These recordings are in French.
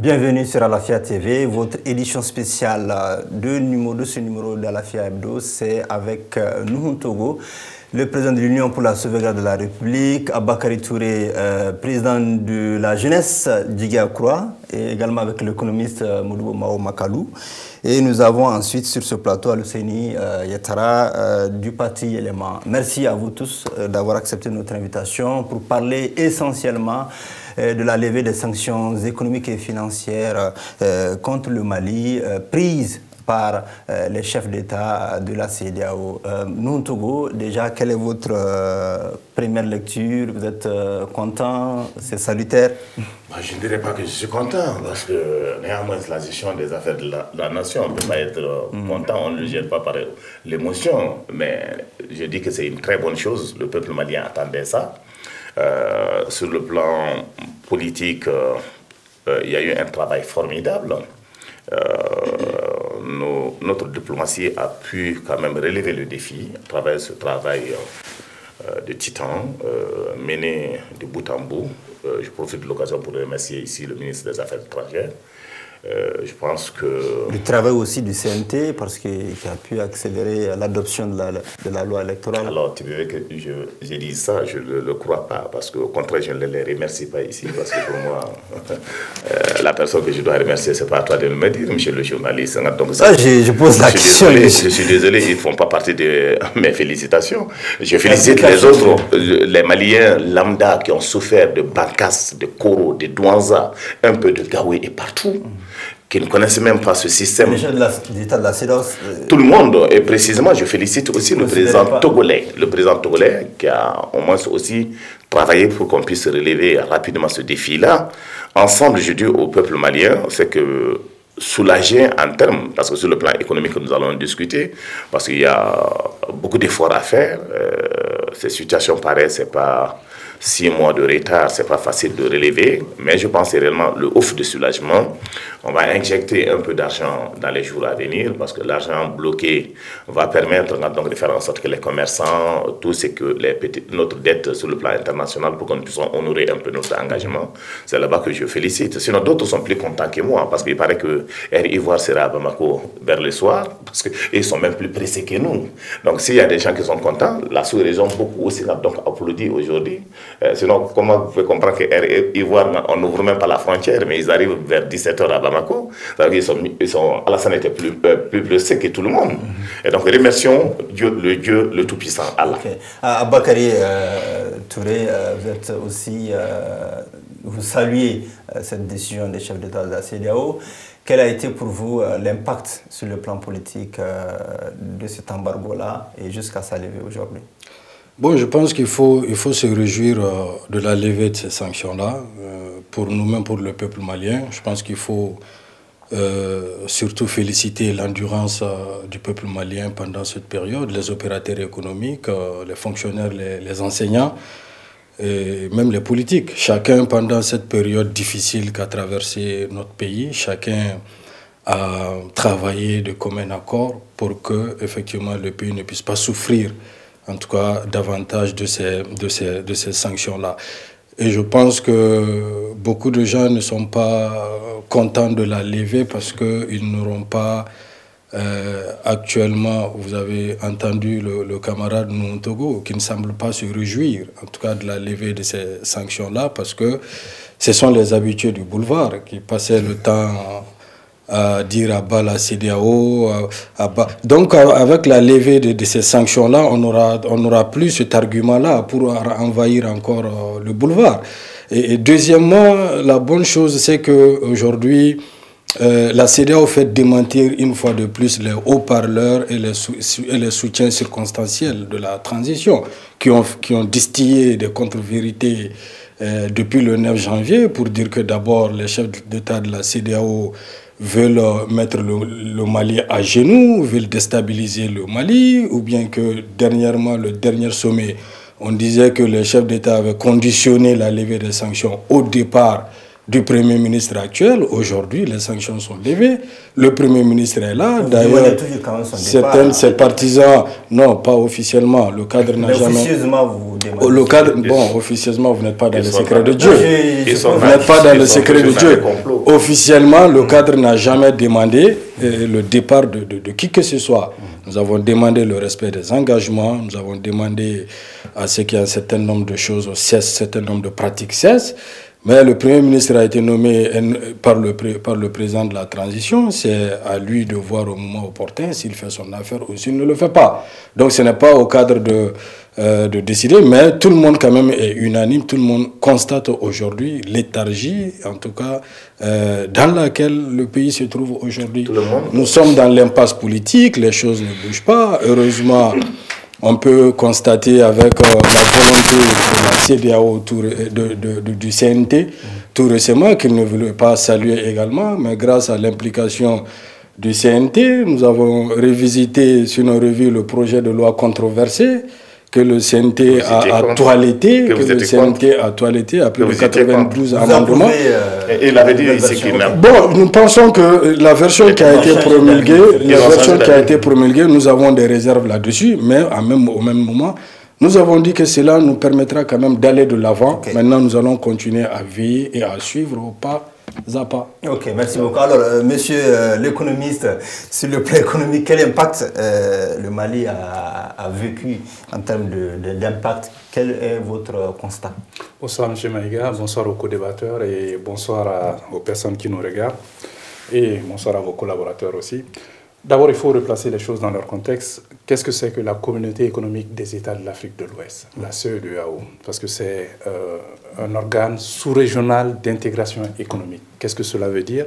Bienvenue sur Alafia TV, votre édition spéciale de ce numéro d'Alafia Hebdo, c'est avec Nuhun Togo, le président de l'Union pour la sauvegarde de la République, Aboubakary Touré, président de la jeunesse d'Iga Croix, et également avec l'économiste Modibo Mao Makalou. Et nous avons ensuite sur ce plateau Aluseni Yatara du parti Élément. Merci à vous tous d'avoir accepté notre invitation pour parler essentiellement de la levée des sanctions économiques et financières contre le Mali prises par les chefs d'État de la CEDEAO. Nous, Togo, déjà, quelle est votre première lecture? Vous êtes content? C'est salutaire? Je ne dirais pas que je suis content, parce que néanmoins, la gestion des affaires de la nation, on ne peut pas être content, on ne le gère pas par l'émotion, mais je dis que c'est une très bonne chose, le peuple malien attendait ça. Sur le plan politique, il y a eu un travail formidable. Notre diplomatie a pu quand même relever le défi à travers ce travail de titan mené de bout en bout. Je profite de l'occasion pour remercier ici le ministre des Affaires étrangères. Je pense que... Le travail aussi du CNT, parce qu'il a pu accélérer l'adoption de la loi électorale. Alors, tu veux que je dise ça, je ne le crois pas, parce qu'au contraire, je ne les remercie pas ici, parce que pour moi, la personne que je dois remercier, ce n'est pas à toi de me dire, monsieur le journaliste. Donc, ça, je pose la question. Je suis désolé, ils ne font pas partie de mes félicitations. Je félicite les autres, les Maliens lambda qui ont souffert de Bakas, de Koro, de Douanza, un peu de Gaoué et partout. Qui ne connaissent même pas ce système. Les gens de l'État de la CEDEAO. Tout le monde, et précisément, je félicite aussi le président togolais. Le président togolais qui a au moins aussi travaillé pour qu'on puisse relever rapidement ce défi-là. Ensemble, je dis au peuple malien, c'est que soulager en termes, parce que sur le plan économique, nous allons discuter, parce qu'il y a beaucoup d'efforts à faire. Ces situations pareilles, c'est pas 6 mois de retard, c'est pas facile de relever, mais je pense que c'est réellement le ouf de soulagement. On va injecter un peu d'argent dans les jours à venir, parce que l'argent bloqué va permettre donc de faire en sorte que les commerçants, tout ce que notre dette sur le plan international, pour que nous puissions honorer un peu notre engagement, c'est là-bas que je félicite. Sinon, d'autres sont plus contents que moi, parce qu'il paraît que Air Ivoire sera à Bamako vers le soir, parce qu'ils sont même plus pressés que nous. Donc, s'il y a des gens qui sont contents, la sous-région, beaucoup aussi a donc applaudi aujourd'hui. Sinon, comment vous pouvez comprendre que Air Ivoire, on n'ouvre même pas la frontière, mais ils arrivent vers 17h à Bamako. Alassane était plus pressé que tout le monde. Et donc, remercions Dieu, le Tout-Puissant, Allah. Okay. Aboubakary Touré, vous êtes aussi, vous saluez cette décision des chefs d'État de la CEDEAO. Quel a été pour vous l'impact sur le plan politique de cet embargo-là et jusqu'à sa levée aujourd'hui? Bon, je pense qu'il faut se réjouir de la levée de ces sanctions-là, pour nous-mêmes, pour le peuple malien. Je pense qu'il faut surtout féliciter l'endurance du peuple malien pendant cette période, les opérateurs économiques, les fonctionnaires, les enseignants, et même les politiques. Chacun, pendant cette période difficile qu'a traversé notre pays, chacun a travaillé de commun accord pour que, effectivement, le pays ne puisse pas souffrir, en tout cas, davantage de ces sanctions-là. Et je pense que beaucoup de gens ne sont pas contents de la lever parce qu'ils n'auront pas actuellement, vous avez entendu le camarade Nuhun Togo, qui ne semble pas se réjouir, en tout cas, de la levée de ces sanctions-là, parce que ce sont les habitués du boulevard qui passaient le temps à dire à bas la CEDEAO. Donc, avec la levée de ces sanctions-là, on n'aura plus cet argument-là pour envahir encore le boulevard. Et deuxièmement, la bonne chose, c'est qu'aujourd'hui, la CEDEAO fait démentir une fois de plus les haut-parleurs et les soutiens circonstanciels de la transition qui ont distillé des contre-vérités depuis le 9 janvier pour dire que d'abord les chefs d'État de la CEDEAO veulent mettre le Mali à genoux, veulent déstabiliser le Mali, ou bien que dernièrement, le dernier sommet, on disait que les chefs d'État avaient conditionné la levée des sanctions au départ du Premier ministre actuel. Aujourd'hui, les sanctions sont levées. Le Premier ministre est là. D'ailleurs, certains de ses partisans, non, pas officiellement. Le cadre n'a jamais... Officieusement, vous demandez. Le cadre, bon, officieusement, vous n'êtes pas dans le secret de Dieu. Vous n'êtes pas dans le secret de Dieu. Officiellement, le cadre n'a jamais demandé le départ de qui que ce soit. Nous avons demandé le respect des engagements. Nous avons demandé à ce qu'il y ait un certain nombre de choses cessent, un certain nombre de pratiques cessent. Mais le Premier ministre a été nommé par le président de la transition. C'est à lui de voir au moment opportun s'il fait son affaire ou s'il ne le fait pas. Donc ce n'est pas au cadre de décider, mais tout le monde quand même est unanime. Tout le monde constate aujourd'hui léthargie, en tout cas, dans laquelle le pays se trouve aujourd'hui. Nous sommes dans l'impasse politique, les choses ne bougent pas. Heureusement, on peut constater avec la volonté de la CEDEAO du CNT, tout récemment, qu'il ne voulait pas saluer également, mais grâce à l'implication du CNT, nous avons revisité sur nos revues le projet de loi controversé, que le CNT a toiletté, à plus de 92 amendements. Et il avait dit ici qu'il n'a pas. Bon, nous pensons que la version qui a été promulguée, nous avons des réserves là-dessus, mais au même moment, nous avons dit que cela nous permettra quand même d'aller de l'avant. Okay. Maintenant, nous allons continuer à veiller et à suivre au pas à pas. Ok, merci beaucoup. Alors, monsieur l'économiste, sur le plan économique, quel impact le Mali a vécu en termes d'impact? Quel est votre constat? Bonsoir, monsieur Maïga, bonsoir aux co-débatteurs et bonsoir aux personnes qui nous regardent et bonsoir à vos collaborateurs aussi. D'abord, il faut replacer les choses dans leur contexte. Qu'est-ce que c'est que la communauté économique des États de l'Afrique de l'Ouest, la CEDEAO? Parce que c'est un organe sous-régional d'intégration économique. Qu'est-ce que cela veut dire?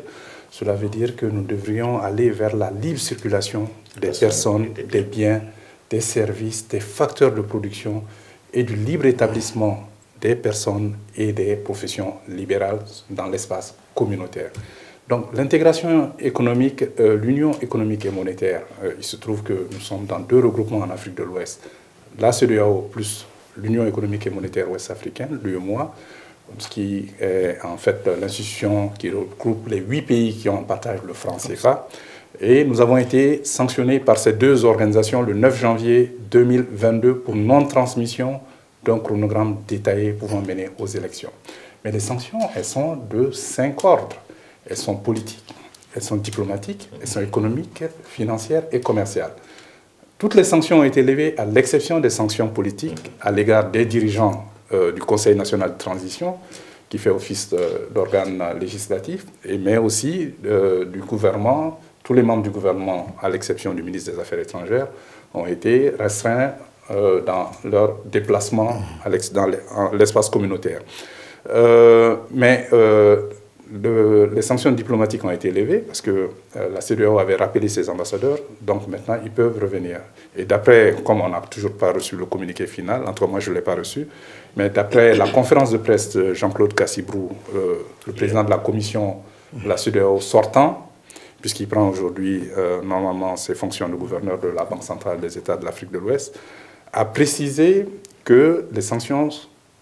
Cela veut dire que nous devrions aller vers la libre circulation des personnes, des biens, des services, des facteurs de production et du libre établissement des personnes et des professions libérales dans l'espace communautaire. Donc l'intégration économique, l'Union économique et monétaire, il se trouve que nous sommes dans 2 regroupements en Afrique de l'Ouest, la CEDEAO plus l'Union économique et monétaire ouest-africaine, l'UEMOA, ce qui est en fait l'institution qui regroupe les 8 pays qui en partagent le franc CFA. Et nous avons été sanctionnés par ces 2 organisations le 9 janvier 2022 pour non-transmission d'un chronogramme détaillé pouvant mener aux élections. Mais les sanctions, elles sont de 5 ordres. Elles sont politiques, elles sont diplomatiques, elles sont économiques, financières et commerciales. Toutes les sanctions ont été levées à l'exception des sanctions politiques à l'égard des dirigeants du Conseil national de transition, qui fait office d'organe législatif, mais aussi du gouvernement. Tous les membres du gouvernement, à l'exception du ministre des Affaires étrangères, ont été restreints dans leur déplacement dans l'espace communautaire. Les sanctions diplomatiques ont été levées parce que la CEDEAO avait rappelé ses ambassadeurs, donc maintenant ils peuvent revenir. Et d'après, comme on n'a toujours pas reçu le communiqué final, en tout cas moi je ne l'ai pas reçu, mais d'après la conférence de presse de Jean-Claude Cassibrou, le président de la commission de la CEDEAO sortant, puisqu'il prend aujourd'hui normalement ses fonctions de gouverneur de la Banque centrale des États de l'Afrique de l'Ouest, a précisé que les sanctions,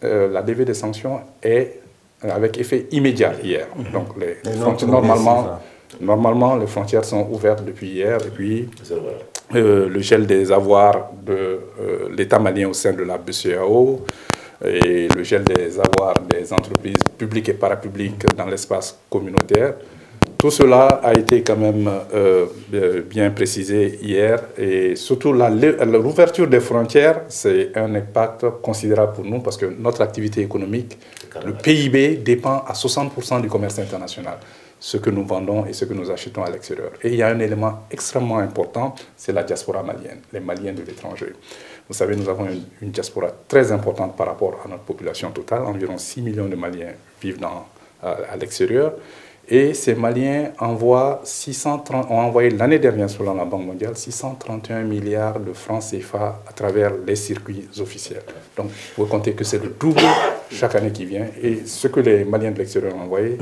la levée des sanctions est avec effet immédiat hier. Donc normalement, les frontières sont ouvertes depuis hier. Et puis, le gel des avoirs de l'État malien au sein de la BCEAO et le gel des avoirs des entreprises publiques et parapubliques dans l'espace communautaire. Tout cela a été quand même bien précisé hier. Et surtout, l'ouverture des frontières, c'est un impact considérable pour nous parce que notre activité économique, le PIB, dépend à 60% du commerce international, ce que nous vendons et ce que nous achetons à l'extérieur. Et il y a un élément extrêmement important, c'est la diaspora malienne, les Maliens de l'étranger. Vous savez, nous avons une diaspora très importante par rapport à notre population totale. Environ 6 millions de Maliens vivent à l'extérieur. Et ces Maliens ont envoyé l'année dernière, selon la Banque mondiale, 631 milliards de francs CFA à travers les circuits officiels. Donc, vous pouvez compter que c'est le double chaque année qui vient. Et ce que les Maliens de l'extérieur ont envoyé,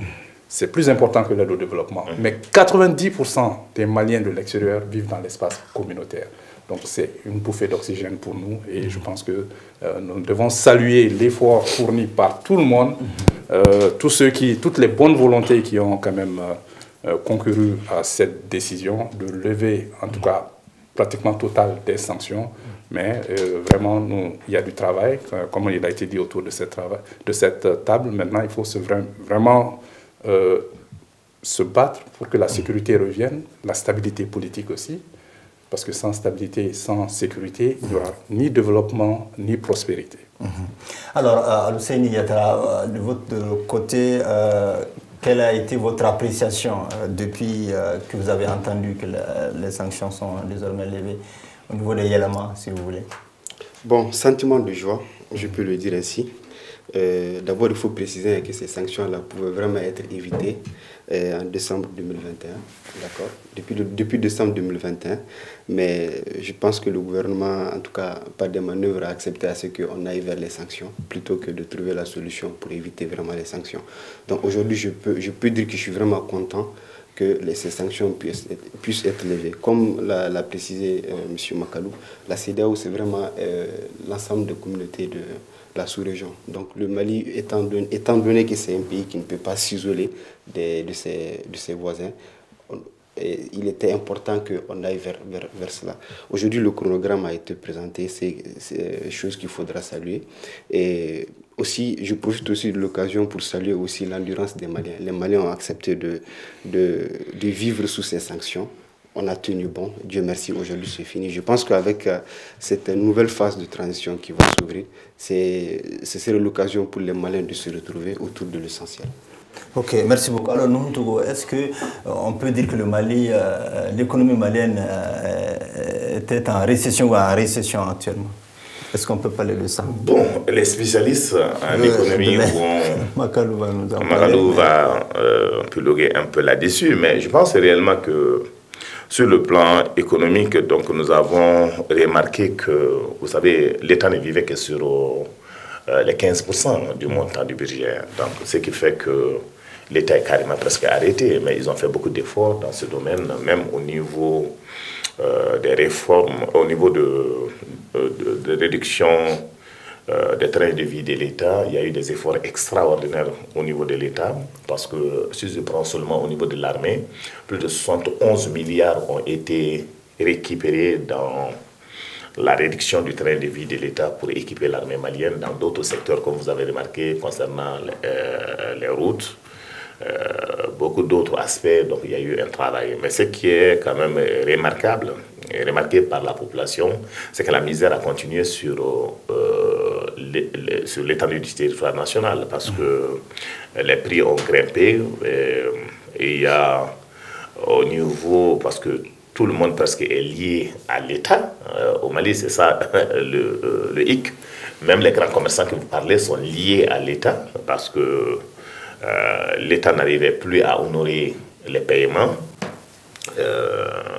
c'est plus important que l'aide au développement. Mais 90% des Maliens de l'extérieur vivent dans l'espace communautaire. Donc, c'est une bouffée d'oxygène pour nous. Et je pense que nous devons saluer l'effort fourni par tout le monde toutes les bonnes volontés qui ont quand même concouru à cette décision de lever, en tout cas pratiquement totale, des sanctions. Mais vraiment, il y a du travail, comme il a été dit autour de cette table. Maintenant, il faut vraiment se battre pour que la sécurité revienne, la stabilité politique aussi. Parce que sans stabilité, sans sécurité, il n'y aura ni développement, ni prospérité. Alors, Alusseini Yattara, de votre côté, quelle a été votre appréciation depuis que vous avez entendu que les sanctions sont désormais levées au niveau des Yélama, si vous voulez? Bon, sentiment de joie, je peux le dire ainsi. D'abord, il faut préciser que ces sanctions-là pouvaient vraiment être évitées en décembre 2021, d'accord, depuis décembre 2021. Mais je pense que le gouvernement, en tout cas, par des manœuvres, a accepté à ce qu'on aille vers les sanctions plutôt que de trouver la solution pour éviter vraiment les sanctions. Donc aujourd'hui, je peux dire que je suis vraiment content que ces sanctions puissent être levées. Comme l'a précisé M. Makalou, la CEDEAO, c'est vraiment l'ensemble des communautés de la sous-région. Donc le Mali, étant donné que c'est un pays qui ne peut pas s'isoler de ses voisins, il était important qu'on aille vers cela. Aujourd'hui, le chronogramme a été présenté, c'est chose qu'il faudra saluer. Et aussi, je profite aussi de l'occasion pour saluer aussi l'endurance des Maliens. Les Maliens ont accepté de vivre sous ces sanctions. On a tenu bon, Dieu merci, aujourd'hui c'est fini. Je pense qu'avec cette nouvelle phase de transition qui va s'ouvrir, ce serait l'occasion pour les Maliens de se retrouver autour de l'essentiel. Ok, merci beaucoup. Alors, Togo, est-ce qu'on peut dire que le Mali, l'économie malienne était en récession ou en récession actuellement? Est-ce qu'on peut parler de ça? Bon, les spécialistes en économie Makalou va piloguer un peu là-dessus, mais je pense réellement que sur le plan économique, donc nous avons remarqué que, vous savez, l'État ne vivait que sur les 15% du montant du budget. Donc, ce qui fait que l'État est carrément presque arrêté, mais ils ont fait beaucoup d'efforts dans ce domaine, même au niveau des réformes, au niveau de réduction des trains de vie de l'État. Il y a eu des efforts extraordinaires au niveau de l'État, parce que si je prends seulement au niveau de l'armée, plus de 71 milliards ont été récupérés dans la réduction du train de vie de l'État pour équiper l'armée malienne dans d'autres secteurs, comme vous avez remarqué, concernant les routes, beaucoup d'autres aspects. Donc il y a eu un travail. Mais ce qui est quand même remarqué par la population, c'est que la misère a continué sur l'étendue du territoire national, parce que les prix ont grimpé et il y a au niveau, parce que tout le monde presque est lié à l'État. Au Mali, c'est ça le hic. Même les grands commerçants que vous parlez sont liés à l'État, parce que l'État n'arrivait plus à honorer les paiements.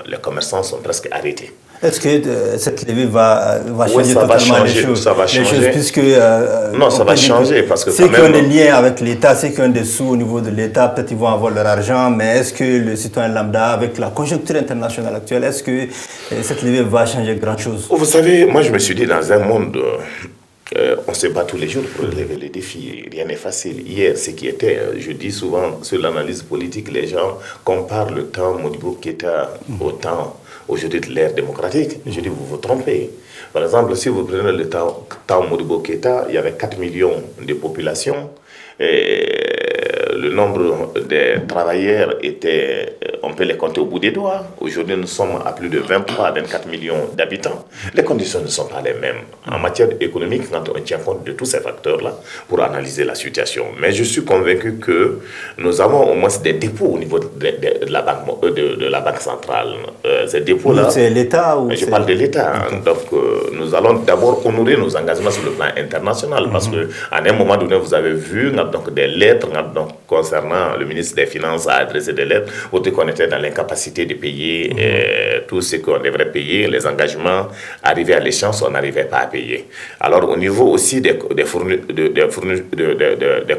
Les commerçants sont presque arrêtés. Est-ce que cette levée va changer totalement les choses? Ça va changer. Puisque, non, ça va changer parce que ceux qui ont des liens avec l'État, ceux qui ont des sous au niveau de l'État, peut-être ils vont avoir leur argent, mais est-ce que le citoyen lambda, avec la conjoncture internationale actuelle, est-ce que cette levée va changer grand-chose? Vous savez, moi je me suis dit, dans un monde, on se bat tous les jours pour relever les défis. Rien n'est facile. Hier, ce qui était, je dis souvent sur l'analyse politique, les gens comparent le temps Modibo Keïta au temps aujourd'hui de l'ère démocratique. Je dis, vous vous trompez. Par exemple, si vous prenez le temps Modibo Keïta, il y avait 4 millions de population. Et le nombre de travailleurs était, on peut les compter au bout des doigts. Aujourd'hui, nous sommes à plus de 23 à 24 millions d'habitants. Les conditions ne sont pas les mêmes. En matière économique, quand on tient compte de tous ces facteurs-là pour analyser la situation. Mais je suis convaincu que nous avons au moins des dépôts au niveau de la banque centrale. Ces dépôts-là... C'est l'État ou... Je parle de l'État. Okay. Donc, nous allons d'abord honorer nos engagements sur le plan international. Parce qu'à un moment donné, vous avez vu donc, des lettres concernant le ministre des Finances a adressé des lettres pour dire qu'on était dans l'incapacité de payer tout ce qu'on devrait payer, les engagements arrivés à l'échéance, on n'arrivait pas à payer. Alors au niveau aussi des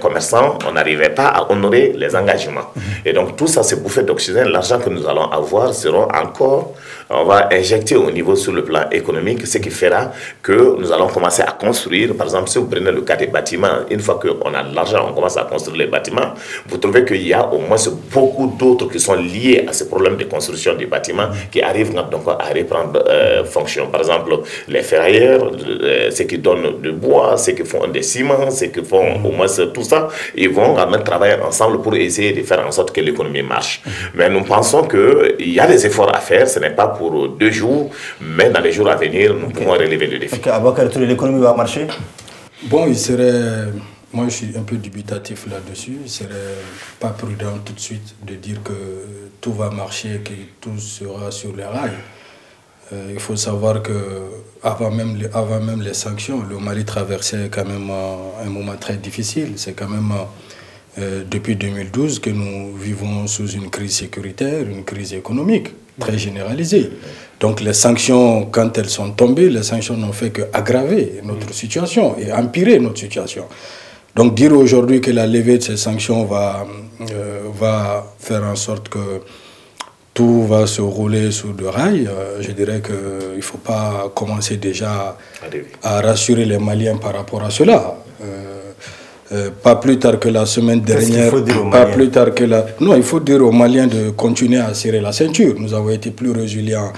commerçants, on n'arrivait pas à honorer les engagements. Et donc tout ça c'est bouffé d'oxygène. L'argent que nous allons avoir sera encore on va injecter au niveau sur le plan économique, ce qui fera que nous allons commencer à construire. Par exemple, si vous prenez le cas des bâtiments, une fois qu'on a de l'argent, on commence à construire les bâtiments, vous trouvez qu'il y a au moins beaucoup d'autres qui sont liés à ce problème de construction des bâtiments qui arrivent donc à reprendre fonction. Par exemple, les ferrailleurs, ceux qui donnent du bois, ceux qui font des ciments, ceux qui font au moins tout ça, ils vont vraiment travailler ensemble pour essayer de faire en sorte que l'économie marche. Mais nous pensons qu'il y a des efforts à faire, ce n'est pas pour 2 jours, mais dans les jours à venir, nous pouvons relever le défi. L'économie va marcher? Bon, moi je suis un peu dubitatif là-dessus, il ne serait pas prudent tout de suite de dire que tout va marcher, que tout sera sur les rails. Il faut savoir qu'avant même les sanctions, le Mali traversait quand même un moment très difficile. C'est quand même depuis 2012 que nous vivons sous une crise sécuritaire, une crise économique très généralisée. Donc les sanctions, quand elles sont tombées, les sanctions n'ont fait qu'aggraver notre situation et empirer notre situation. Donc dire aujourd'hui que la levée de ces sanctions va faire en sorte que tout va se rouler sous de rails, je dirais qu'il ne faut pas commencer déjà à rassurer les Maliens par rapport à cela. Pas plus tard que la semaine dernière, non, il faut dire aux Maliens de continuer à serrer la ceinture. Nous avons été plus résilients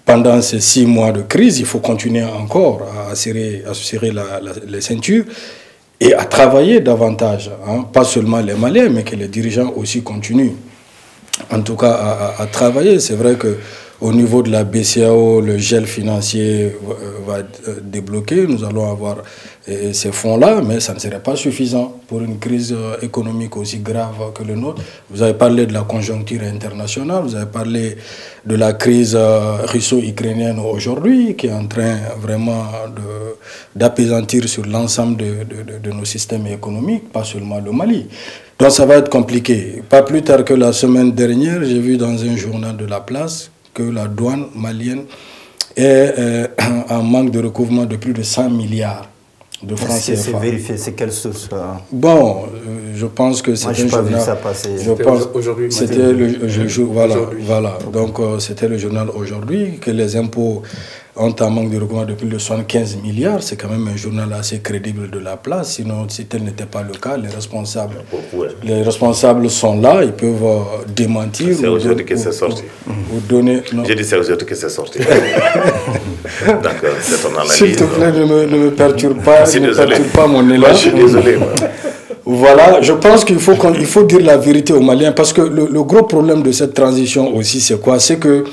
pendant ces 6 mois de crise. Il faut continuer encore à serrer les ceintures et à travailler davantage, hein. Pas seulement les Maliens, mais que les dirigeants aussi continuent, en tout cas à travailler. C'est vrai qu'au niveau de la BCEAO, le gel financier va débloquer. Nous allons avoir ces fonds-là, mais ça ne serait pas suffisant pour une crise économique aussi grave que le nôtre. Vous avez parlé de la conjoncture internationale, vous avez parlé de la crise russo-ukrainienne aujourd'hui, qui est en train vraiment d'apaisantir sur l'ensemble de nos systèmes économiques, pas seulement le Mali. Donc ça va être compliqué. Pas plus tard que la semaine dernière, j'ai vu dans un journal de la place que la douane malienne est en manque de recouvrement de plus de 100 milliards de francs CFA. C'est vérifié, c'est quelle source? Bon, je pense que c'est un journal. Pas vu ça passer. Je pense aujourd'hui. C'était voilà. Donc c'était le journal aujourd'hui que les impôts ont un manque de recouvrement de plus de 75 milliards. C'est quand même un journal assez crédible de la place. Sinon, si tel n'était pas le cas, les responsables sont là, ils peuvent démentir. C'est aujourd'hui que c'est sorti. J'ai dit c'est aujourd'hui que c'est sorti. D'accord, c'est ton analyse. S'il te plaît, ne me perturbe pas, pas mon élan. Moi, je suis désolé. Voilà, je pense qu'il faut dire la vérité aux Maliens, parce que le gros problème de cette transition aussi, c'est quoi? C'est que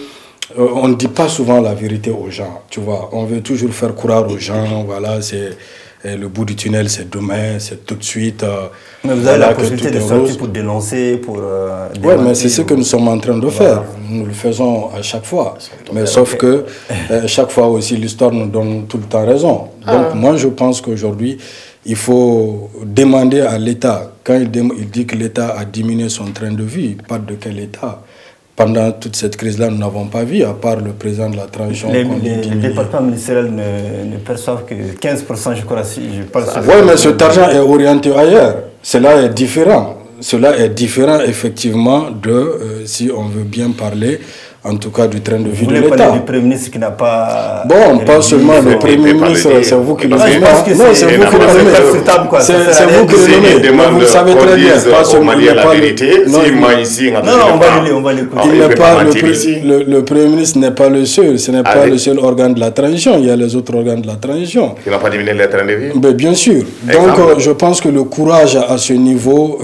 on ne dit pas souvent la vérité aux gens, tu vois. On veut toujours faire croire aux gens, voilà, c'est le bout du tunnel, c'est demain, c'est tout de suite. Mais vous avez la possibilité de sortir pour dénoncer, pour... Oui, mais c'est ce que nous sommes en train de faire. Nous le faisons à chaque fois. Mais sauf que chaque fois aussi, l'histoire nous donne tout le temps raison. Donc moi, je pense qu'aujourd'hui, il faut demander à l'État, quand il dit que l'État a diminué son train de vie, il parle de quel État? Pendant toute cette crise-là, nous n'avons pas vu, à part le président de la transition. Les départements ministériels ne perçoivent que 15%, je crois, si je parle. Oui, mais cet argent est orienté ailleurs. Cela est différent. Cela est différent, effectivement, de, si on veut bien parler, en tout cas du train de vie de l'État. Vous voulez parler du Premier ministre qui n'a pas... Bon, pas seulement le Premier ministre, c'est vous qui le nommez. Non, c'est vous qui le nommez. C'est vous qui le nommez. Vous le savez très bien. Pas seulement la vérité. Non, on va l'écouter. Le Premier ministre n'est pas le seul. Ce n'est pas le seul organe de la transition. Il y a les autres organes de la transition. Qui n'ont pas diminué le train de vie? Bien sûr. Donc, je pense que le courage à ce niveau,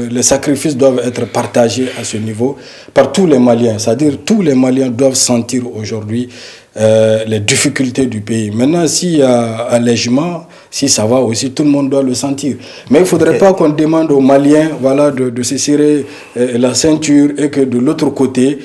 les sacrifices doivent être partagés à ce niveau par tous les Maliens. C'est-à-dire tous les Maliens doivent sentir aujourd'hui les difficultés du pays. Maintenant, s'il y a allègement, si ça va aussi, tout le monde doit le sentir. Mais il ne faudrait pas qu'on demande aux Maliens, voilà, de se serrer la ceinture et que de l'autre côté,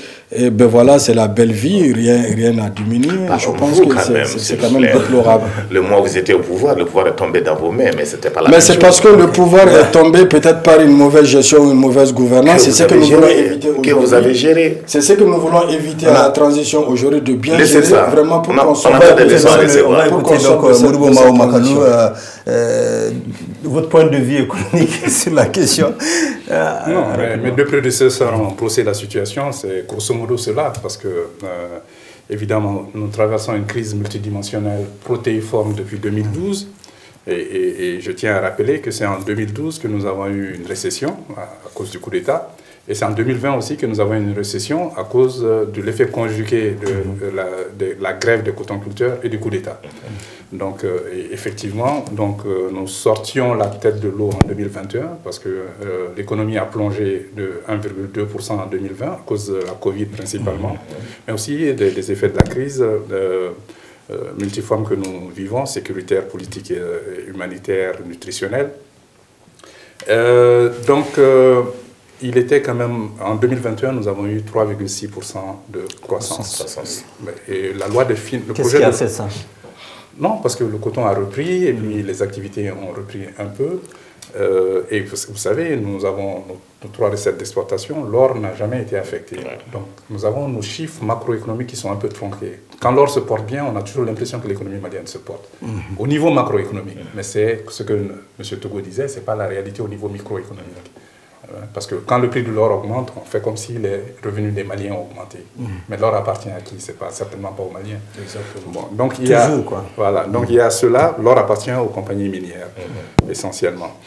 ben voilà, c'est la belle vie, rien n'a diminué. Je pense que c'est quand même déplorable. Le mois où vous étiez au pouvoir, le pouvoir est tombé dans vos mains, mais c'était pas la même chose. Mais c'est parce que le pouvoir est tombé peut-être par une mauvaise gestion, une mauvaise gouvernance. C'est ce que nous voulons éviter aujourd'hui. Que vous avez géré. C'est ce que nous voulons éviter à la transition aujourd'hui, de bien gérer vraiment pour qu'on sorte. On va écouter donc Modibo Mao Makalou, votre point de vue économique sur la question. Non, mes deux prédécesseurs ont posé la situation, c'est grosso modo cela, parce que Évidemment, nous traversons une crise multidimensionnelle protéiforme depuis 2012. Et je tiens à rappeler que c'est en 2012 que nous avons eu une récession à cause du coup d'État. Et c'est en 2020 aussi que nous avons eu une récession à cause de l'effet conjugué de la grève des cotonculteurs et du coup d'État. Donc, effectivement, nous sortions la tête de l'eau en 2021 parce que l'économie a plongé de 1,2% en 2020 à cause de la Covid principalement, mais aussi des effets de la crise multiforme que nous vivons, sécuritaire, politique, humanitaire, nutritionnelle. Il était quand même, en 2021, nous avons eu 3,6% de croissance. Et la loi de Qu'est-ce qui a fait ça? Non, parce que le coton a repris et puis les activités ont repris un peu. Et vous savez, nous avons nos 3 recettes d'exportation, l'or n'a jamais été affecté. Donc nous avons nos chiffres macroéconomiques qui sont un peu tronqués. Quand l'or se porte bien, on a toujours l'impression que l'économie malienne se porte. Au niveau macroéconomique. Mais c'est ce que M. Togo disait, ce n'est pas la réalité au niveau microéconomique. Parce que quand le prix de l'or augmente, on fait comme si les revenus des Maliens ont augmenté. Mais l'or appartient à qui? C'est certainement pas aux Maliens. Exactement. Bon, donc il y a, voilà, donc il y a cela, l'or appartient aux compagnies minières, essentiellement.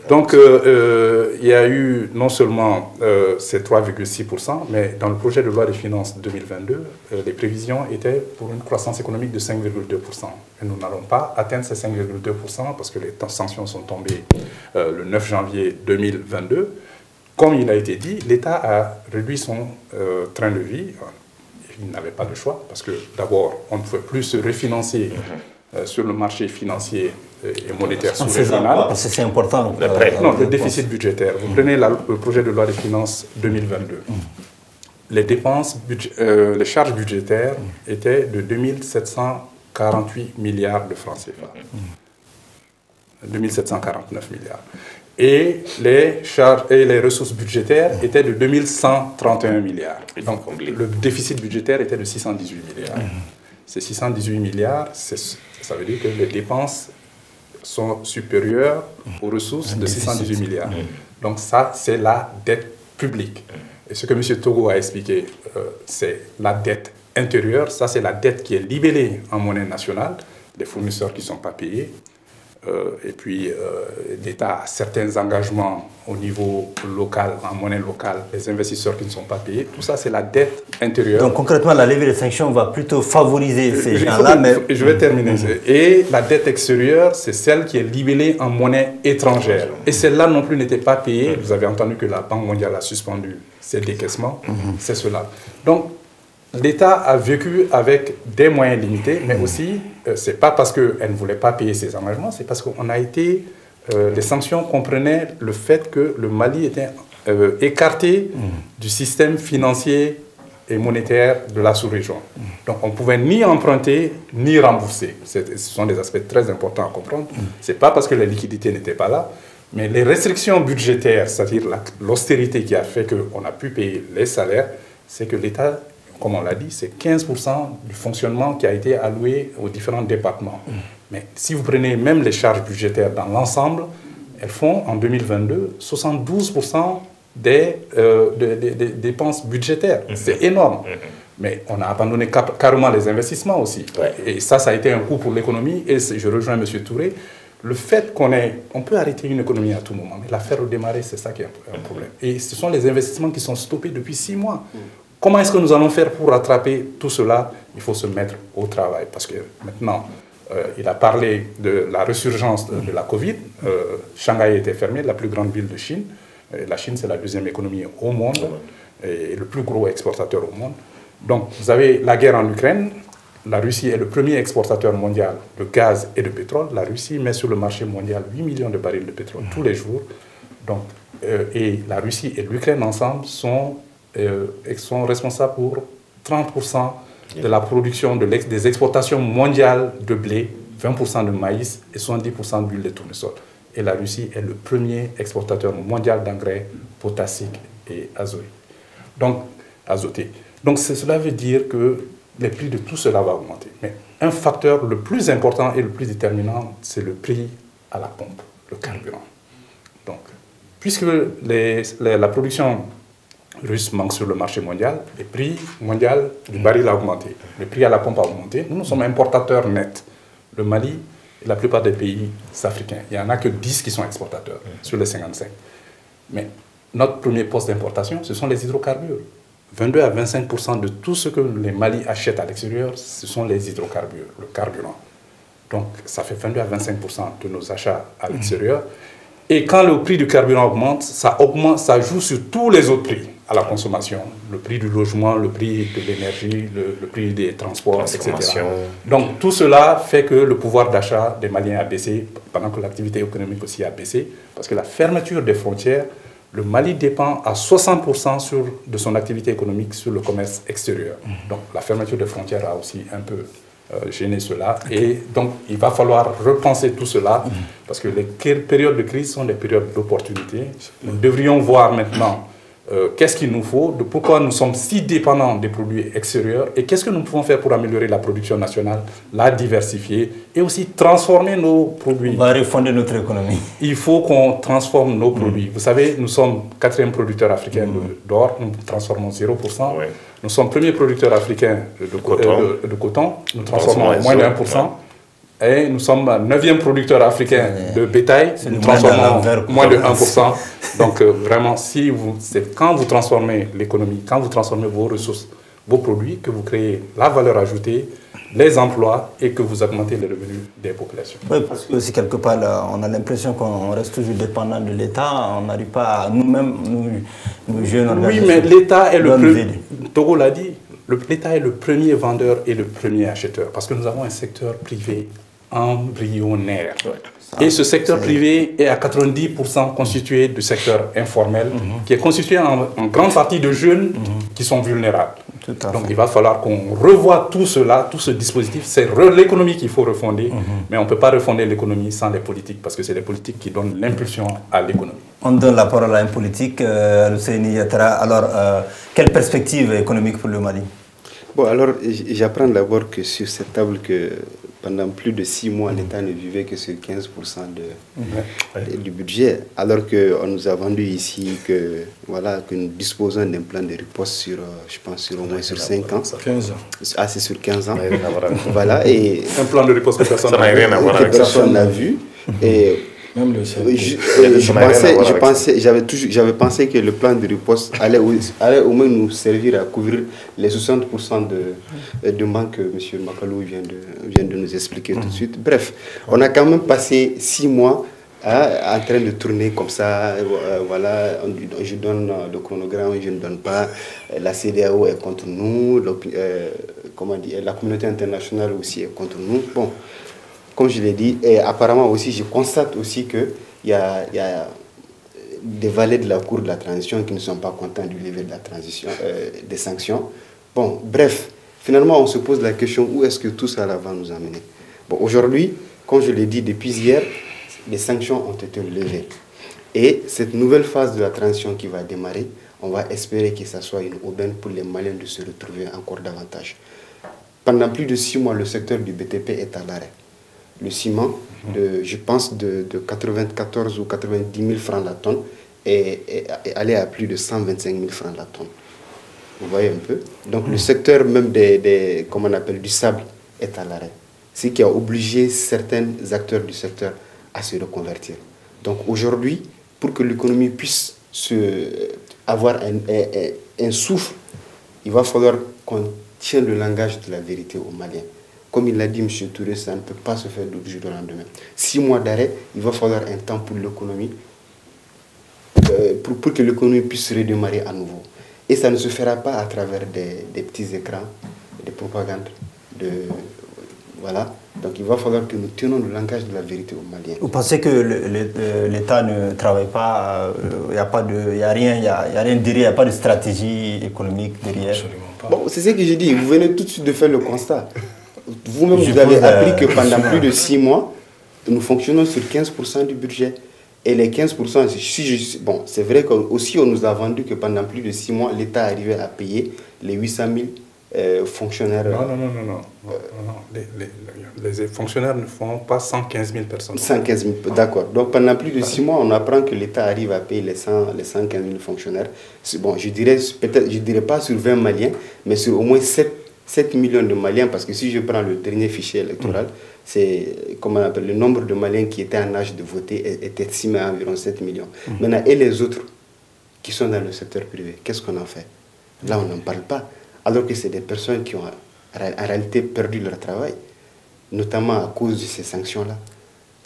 Donc il y a eu non seulement ces 3,6%, mais dans le projet de loi des finances 2022, les prévisions étaient pour une croissance économique de 5,2%. Et nous n'allons pas atteindre ces 5,2% parce que les sanctions sont tombées le 9 janvier 2022. Comme il a été dit, l'État a réduit son train de vie. Il n'avait pas le choix parce que d'abord, on ne pouvait plus se refinancer sur le marché financier et monétaire sous-régional. C'est important. Non, le déficit budgétaire. Vous prenez le projet de loi des finances 2022. Les dépenses, les charges budgétaires étaient de 2748 milliards de francs CFA. 2749 milliards. Et les charges et les ressources budgétaires étaient de 2131 milliards. Donc le déficit budgétaire était de 618 milliards. Ces 618 milliards, ça veut dire que les dépenses sont supérieures aux ressources de 618 milliards. Donc ça, c'est la dette publique. Et ce que M. Togo a expliqué, c'est la dette intérieure. Ça, c'est la dette qui est libellée en monnaie nationale, des fournisseurs qui ne sont pas payés. Et puis l'État a certains engagements au niveau local, en monnaie locale, les investisseurs qui ne sont pas payés. Tout ça, c'est la dette intérieure. Donc concrètement, la levée des sanctions va plutôt favoriser ces gens-là. Mais... Je vais terminer. Et la dette extérieure, c'est celle qui est libellée en monnaie étrangère. Et celle-là non plus n'était pas payée. Vous avez entendu que la Banque mondiale a suspendu ses décaissements. C'est cela. Donc, l'État a vécu avec des moyens limités, mais aussi, ce n'est pas parce qu'elle ne voulait pas payer ses engagements, c'est parce qu'on a été... les sanctions comprenaient le fait que le Mali était écarté du système financier et monétaire de la sous-région. Donc on ne pouvait ni emprunter, ni rembourser. Ce sont des aspects très importants à comprendre. Ce n'est pas parce que les liquidités n'étaient pas là, mais les restrictions budgétaires, c'est-à-dire l'austérité qui a fait qu'on a pu payer les salaires, c'est que l'État... Comme on l'a dit, c'est 15% du fonctionnement qui a été alloué aux différents départements. Mais si vous prenez même les charges budgétaires dans l'ensemble, elles font en 2022 72% des dépenses budgétaires. C'est énorme. Mais on a abandonné carrément les investissements aussi. Et ça a été un coût pour l'économie. Et je rejoins M. Touré. Le fait on peut arrêter une économie à tout moment, mais la faire redémarrer, c'est ça qui est un problème. Et ce sont les investissements qui sont stoppés depuis 6 mois. Comment est-ce que nous allons faire pour rattraper tout cela? Il faut se mettre au travail parce que maintenant, il a parlé de la résurgence de la Covid. Shanghai était fermée, la plus grande ville de Chine. La Chine, c'est la 2e économie au monde et le plus gros exportateur au monde. Donc, vous avez la guerre en Ukraine. La Russie est le premier exportateur mondial de gaz et de pétrole. La Russie met sur le marché mondial 8 millions de barils de pétrole tous les jours. Donc, et la Russie et l'Ukraine ensemble sont responsables pour 30% de la production des exportations mondiales de blé, 20% de maïs et 70% d'huile de tournesol. Et la Russie est le premier exportateur mondial d'engrais potassiques et azotés. Donc cela veut dire que les prix de tout cela vont augmenter. Mais un facteur le plus important et le plus déterminant, c'est le prix à la pompe, le carburant. Donc, puisque la production russes manquent sur le marché mondial, le prix mondial du baril a augmenté, le prix à la pompe a augmenté. Nous sommes importateurs nets. Le Mali et la plupart des pays africains, il n'y en a que 10 qui sont exportateurs sur les 55. Mais notre premier poste d'importation, ce sont les hydrocarbures. 22 à 25% de tout ce que les Mali achètent à l'extérieur, ce sont les hydrocarbures, le carburant. Donc, ça fait 22 à 25% de nos achats à l'extérieur. Et quand le prix du carburant augmente, ça joue sur tous les autres prix à la consommation. Le prix du logement, le prix de l'énergie, le prix des transports, etc. Donc, tout cela fait que le pouvoir d'achat des Maliens a baissé, pendant que l'activité économique aussi a baissé, parce que la fermeture des frontières, le Mali dépend à 60% de son activité économique sur le commerce extérieur. Donc, la fermeture des frontières a aussi un peu gêner cela. Et donc, il va falloir repenser tout cela, parce que les périodes de crise sont des périodes d'opportunité. Nous devrions voir maintenant qu'est-ce qu'il nous faut, pourquoi nous sommes si dépendants des produits extérieurs, et qu'est-ce que nous pouvons faire pour améliorer la production nationale, la diversifier, et aussi transformer nos produits. On va refonder notre économie. Il faut qu'on transforme nos produits. Vous savez, nous sommes 4e producteur africain d'or, nous transformons 0%. Oui. Nous sommes premier producteur africain de coton, nous transformons moins de 1%. Et nous sommes 9e producteur africain de bétail, nous transformons moins de 1%. Donc vraiment, c'est quand vous transformez l'économie, quand vous transformez vos ressources, vos produits, que vous créez la valeur ajoutée, les emplois et que vous augmentez les revenus des populations. Oui, parce que si quelque part, là, on a l'impression qu'on reste toujours dépendant de l'État, on n'arrive pas à nous-mêmes, nous jeunes organisations. Oui, mais l'État est le premier, Togo l'a dit, l'État est le premier vendeur et le premier acheteur, parce que nous avons un secteur privé embryonnaire. Et ce secteur privé est à 90% constitué du secteur informel, qui est constitué en grande partie de jeunes qui sont vulnérables. Donc il va falloir qu'on revoie tout cela, tout ce dispositif. C'est l'économie qu'il faut refonder, mais on ne peut pas refonder l'économie sans les politiques, parce que c'est les politiques qui donnent l'impulsion à l'économie. On donne la parole à un politique, Husseini Yattara. Alors, quelle perspective économique pour le Mali? Bon, alors, j'apprends d'abord que sur cette table que pendant plus de 6 mois, l'État ne vivait que sur 15% du budget, alors qu'on nous a vendu ici que, voilà, que nous disposons d'un plan de riposte sur, je pense, sur au moins sur 5 ans. 15 ans. Ah, c'est sur 15 ans. Voilà, et un plan de riposte que personne n'a vu. Et même le j'avais pensé que le plan de riposte allait au moins nous servir à couvrir les 60% de manque que M. Makalou vient de nous expliquer tout de suite. Bref, on a quand même passé 6 mois en train de tourner comme ça. Voilà, je donne le chronogramme, je ne donne pas. La CEDEAO est contre nous, la communauté internationale aussi est contre nous. Bon. Comme je l'ai dit, et apparemment aussi, je constate aussi qu'il y a des valets de la Cour de la transition qui ne sont pas contents du lever de la transition, des sanctions. Bon, bref, finalement, on se pose la question, où est-ce que tout ça va nous amener? Bon, aujourd'hui, comme je l'ai dit depuis hier, les sanctions ont été levées. Et cette nouvelle phase de la transition qui va démarrer, on va espérer que ça soit une aubaine pour les Maliens de se retrouver encore davantage. Pendant plus de 6 mois, le secteur du BTP est à l'arrêt. Le ciment, je pense, de 94 ou 90 000 francs la tonne est allé à plus de 125 000 francs la tonne. Vous voyez un peu? Donc le secteur même comment on appelle, du sable est à l'arrêt. Ce qui a obligé certains acteurs du secteur à se reconvertir. Donc aujourd'hui, pour que l'économie puisse avoir un souffle, il va falloir qu'on tienne le langage de la vérité aux Maliens. Comme il l'a dit M. Touré, ça ne peut pas se faire du jour au lendemain. 6 mois d'arrêt, il va falloir un temps pour l'économie, pour que l'économie puisse redémarrer à nouveau. Et ça ne se fera pas à travers des petits écrans, des propagandes. Voilà. Donc il va falloir que nous tenions le langage de la vérité aux Maliens. Vous pensez que l'État ne travaille pas, il n'y a rien derrière, il n'y a pas de stratégie économique derrière? Absolument pas. Bon, c'est ce que j'ai dit, vous venez tout de suite de faire le constat. Vous-même, vous avez appris que pendant plus de 6 mois, nous fonctionnons sur 15% du budget. Et les 15%, bon, c'est vrai qu'aussi on nous a vendu que pendant plus de 6 mois, l'État arrivait à payer les 800 000 fonctionnaires. Non. Les fonctionnaires ne font pas 115 000 personnes. 115 000, d'accord. Donc pendant plus de 6 mois, on apprend que l'État arrive à payer les 115 000 fonctionnaires. Bon, je dirais pas sur 20 Maliens, mais sur au moins 7 millions de Maliens, parce que si je prends le dernier fichier électoral, c'est, comment on appelle, le nombre de Maliens qui étaient en âge de voter est estimé à environ 7 millions. Maintenant, et les autres qui sont dans le secteur privé, qu'est-ce qu'on en fait? Là, on n'en parle pas. Alors que c'est des personnes qui ont en réalité perdu leur travail, notamment à cause de ces sanctions-là.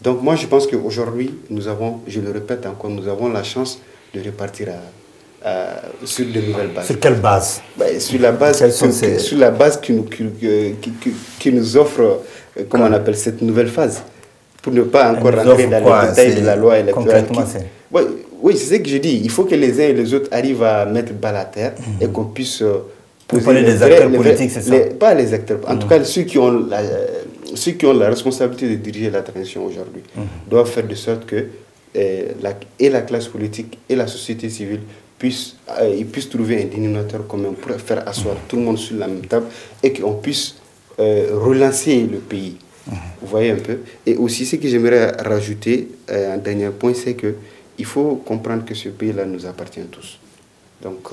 Donc moi, je pense qu'aujourd'hui, nous avons, je le répète encore, nous avons la chance de repartir sur de nouvelles bases. Sur quelle base? Sur la base qui nous offre, comment on appelle, cette nouvelle phase. Pour ne pas encore rentrer dans les détails de la loi électorale. Oui, c'est ce que je dis. Il faut que les uns et les autres arrivent à mettre balle à terre et qu'on puisse poser des acteurs politiques, c'est ça? Pas les acteurs. En tout cas, ceux qui ont la responsabilité de diriger la transition aujourd'hui doivent faire de sorte que la classe politique et la société civile puissent trouver un dénominateur commun pour faire asseoir tout le monde sur la même table et qu'on puisse relancer le pays. Vous voyez un peu. Et aussi, ce que j'aimerais rajouter, un dernier point, c'est que il faut comprendre que ce pays-là nous appartient tous. Donc,